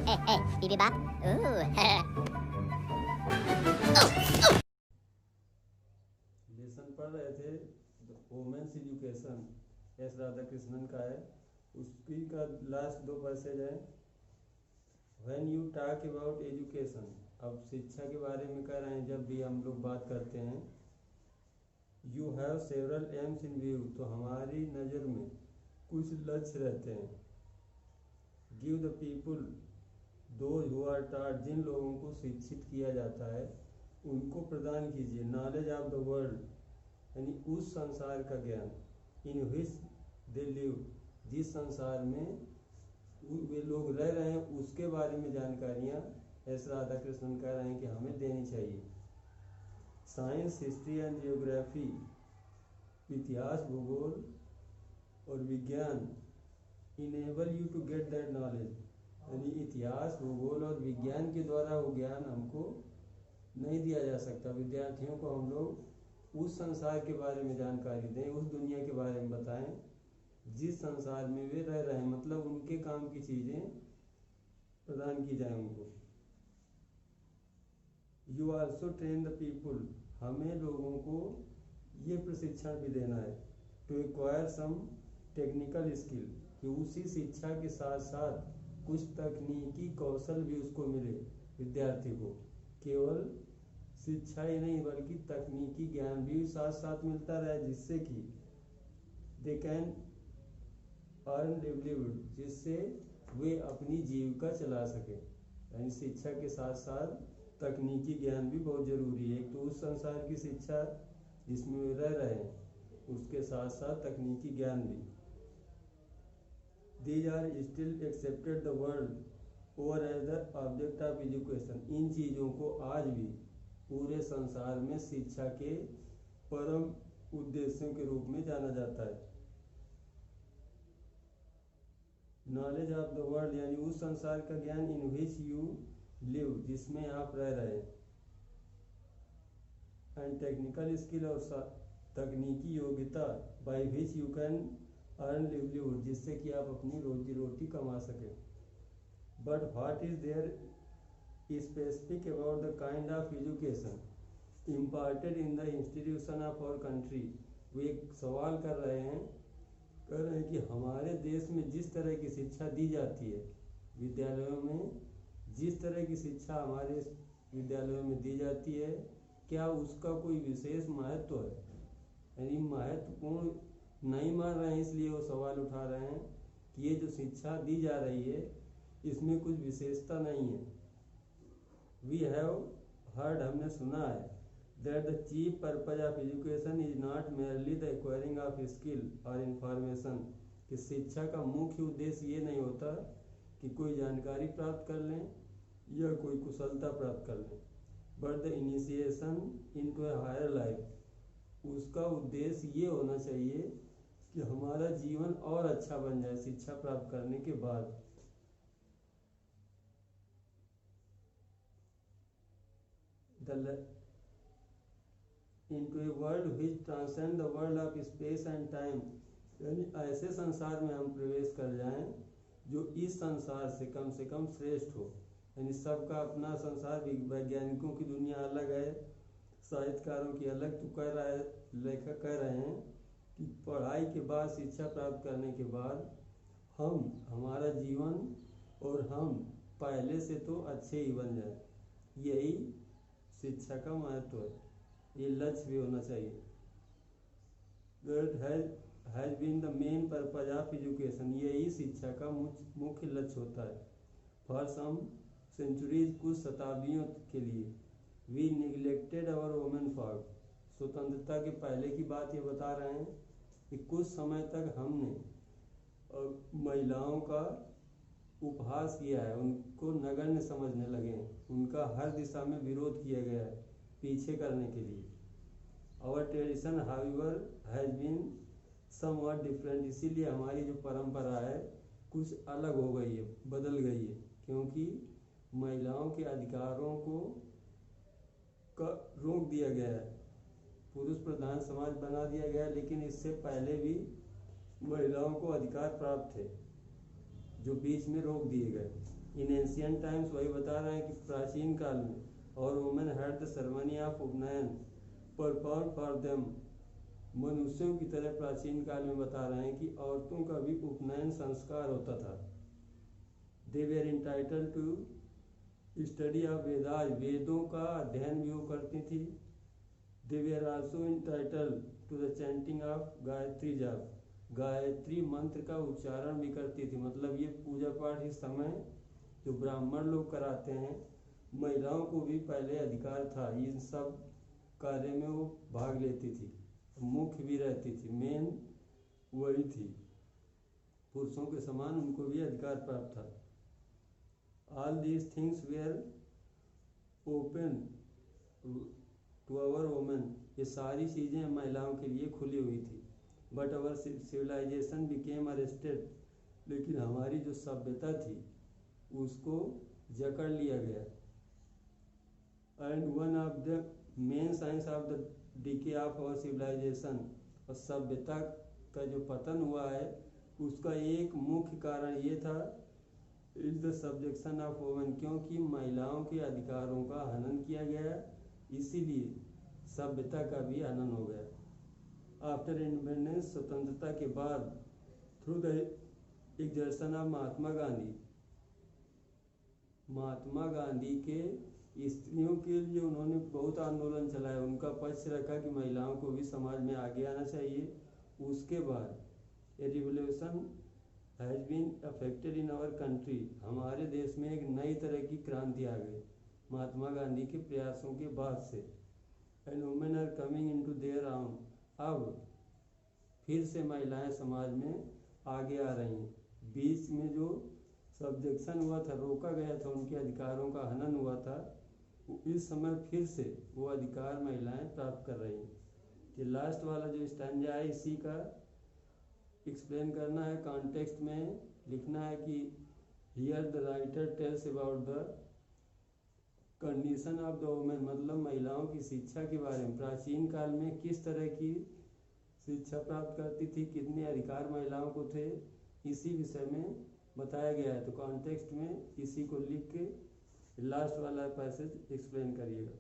बीबी बा लेसन पढ़ रहे थे वोमेन्स एजुकेशन, एस राधाकृष्णन का है। उसकी का लास्ट दो पैसेज है। When you talk about education, अब शिक्षा के बारे में कह रहे हैं। जब भी हम लोग बात करते हैं, you have several aims in view, तो हमारी नज़र में कुछ लक्ष्य रहते हैं। Give the people those who are taught, जिन लोगों को शिक्षित किया जाता है उनको प्रदान कीजिए। नॉलेज ऑफ द वर्ल्ड, यानी उस संसार का ज्ञान। इन विच दे लिव, जिस संसार में वे लोग रह रहे हैं उसके बारे में जानकारियाँ एस राधाकृष्णन कह रहे हैं कि हमें देनी चाहिए। साइंस, हिस्ट्री एंड जियोग्राफी, इतिहास, भूगोल और विज्ञान enable you to get that knowledge, यानी इतिहास, भूगोल और विज्ञान के द्वारा वो ज्ञान हमको नहीं दिया जा सकता। विद्यार्थियों को हम लोग उस संसार के बारे में जानकारी दें, उस दुनिया के बारे में बताएं जिस संसार में वे रह रहे हैं, मतलब उनके काम की चीज़ें प्रदान की जाए उनको। You also train the people, हमें लोगों को ये प्रशिक्षण भी देना है। To acquire some technical skill, कि उसी शिक्षा के साथ साथ कुछ तकनीकी कौशल भी उसको मिले विद्यार्थी को। केवल शिक्षा ही नहीं बल्कि तकनीकी ज्ञान भी साथ साथ मिलता रहे, जिससे कि दे कैन अर्न लिवलीहुड, जिससे वे अपनी जीविका चला सके। यानी शिक्षा के साथ साथ तकनीकी ज्ञान भी बहुत जरूरी है। एक तो उस संसार की शिक्षा जिसमें वे रह रहे हैं, उसके साथ साथ तकनीकी ज्ञान भी। These are still accepted the world over as the object of education, इन चीज़ों को आज भी पूरे संसार में शिक्षा के परम उद्देश्यों के रूप में जाना जाता है। नॉलेज ऑफ द वर्ल्ड, यानी उस संसार का ज्ञान। इन विच यू लिव, जिसमें आप रह रहे हैं। एंड टेक्निकल स्किल, और तकनीकी योग्यता। By which you can earn livelihood, जिससे कि आप अपनी रोजी रोटी कमा सकें। But what is there specific about the kind of education imparted in the institution of our country, वो एक सवाल कर रहे हैं कि हमारे देश में जिस तरह की शिक्षा दी जाती है, विद्यालयों में जिस तरह की शिक्षा हमारे विद्यालयों में दी जाती है, क्या उसका कोई विशेष महत्व है? यानी महत्वपूर्ण नहीं मान रहे हैं, इसलिए वो सवाल उठा रहे हैं कि ये जो शिक्षा दी जा रही है इसमें कुछ विशेषता नहीं है। वी हैव हर्ड, हमने सुना है, that the chief purpose of education is not merely the acquiring of skill और इंफॉर्मेशन, कि शिक्षा का मुख्य उद्देश्य ये नहीं होता कि कोई जानकारी प्राप्त कर लें या कोई कुशलता प्राप्त कर लें, but the initiation into a higher life, उसका उद्देश्य ये होना चाहिए कि हमारा जीवन और अच्छा बन जाए शिक्षा प्राप्त करने के बाद। Into a world which transcend the world of space and time, यानी ऐसे संसार में हम प्रवेश कर जाएं जो इस संसार से कम श्रेष्ठ हो। यानी सबका अपना संसार, वैज्ञानिकों की दुनिया अलग है, साहित्यकारों की अलग। तो कह रहा है, लेखक कह रहे हैं कि पढ़ाई के बाद, शिक्षा प्राप्त करने के बाद हमारा जीवन और हम पहले से तो अच्छे ही बन जाए, यही शिक्षा का महत्व है। ये लक्ष्य भी होना चाहिए। That has been the main purpose of education, यही शिक्षा का मुख्य लक्ष्य होता है। फॉर सम सेंचुरीज, कुछ शताब्दियों के लिए। We neglected our women folk, स्वतंत्रता के पहले की बात ये बता रहे हैं कि कुछ समय तक हमने महिलाओं का उपहास किया है, उनको नगण्य समझने लगे हैं, उनका हर दिशा में विरोध किया गया है पीछे करने के लिए। Our tradition however has been somewhat different, इसीलिए हमारी जो परंपरा है कुछ अलग हो गई है, बदल गई है, क्योंकि महिलाओं के अधिकारों को रोक दिया गया है, पुरुष प्रधान समाज बना दिया गया। लेकिन इससे पहले भी महिलाओं को अधिकार प्राप्त थे जो बीच में रोक दिए गए। इन एंशियंट टाइम्स, वही बता रहे हैं कि प्राचीन काल में, और women had the ceremony of उपनयन परफॉर्म फॉर देम, मनुष्यों की तरह प्राचीन काल में बता रहे हैं कि औरतों का भी उपनयन संस्कार होता था। They were entitled to study of Vedas, वेदों का अध्ययन भी वो करती थी। They were also entitled to the chanting of Gayatri jaap, Gayatri मंत्र का उच्चारण भी करती थी। मतलब ये पूजा पाठ इस समय जो ब्राह्मण लोग कराते हैं, महिलाओं को भी पहले अधिकार था, इन सब कार्य में वो भाग लेती थी, मुख्य भी रहती थी, मेन वही थी, पुरुषों के समान उनको भी अधिकार प्राप्त था। All these things were open to our women, ये सारी चीज़ें महिलाओं के लिए खुली हुई थी। But our civilization became arrested, लेकिन हमारी जो सभ्यता थी उसको जकड़ लिया गया। And one of the main signs of the decay of our civilization, और सभ्यता का जो पतन हुआ है उसका एक मुख्य कारण ये था, is the subjection of women, क्योंकि महिलाओं के अधिकारों का हनन किया गया, इसीलिए सभ्यता का भी हनन हो गया। आफ्टर इंडिपेंडेंस, स्वतंत्रता के बाद, through the exertion of Mahatma Gandhi, Mahatma Gandhi के स्त्रियों के लिए उन्होंने बहुत आंदोलन चलाया, उनका पक्ष रखा कि महिलाओं को भी समाज में आगे आना चाहिए। उसके बाद a revolution has been affected in our country, हमारे देश में एक नई तरह की क्रांति आ गई महात्मा गांधी के प्रयासों के बाद से। And women are coming into their own, अब फिर से महिलाएं समाज में आगे आ रही हैं। बीच में जो सब्जेक्शन हुआ था, रोका गया था, उनके अधिकारों का हनन हुआ था, इस समय फिर से वो अधिकार महिलाएं प्राप्त कर रही हैं। ये लास्ट वाला जो स्टैंजा है इसी का एक्सप्लेन करना है, कॉन्टेक्स्ट में लिखना है कि here the writer tells about the condition of the women, मतलब महिलाओं की शिक्षा के बारे में, प्राचीन काल में किस तरह की शिक्षा प्राप्त करती थी, कितने अधिकार महिलाओं को थे, इसी विषय में बताया गया है। तो कॉन्टेक्स्ट में इसी को लिख के लास्ट वाला पैसेज एक्सप्लेन करिएगा।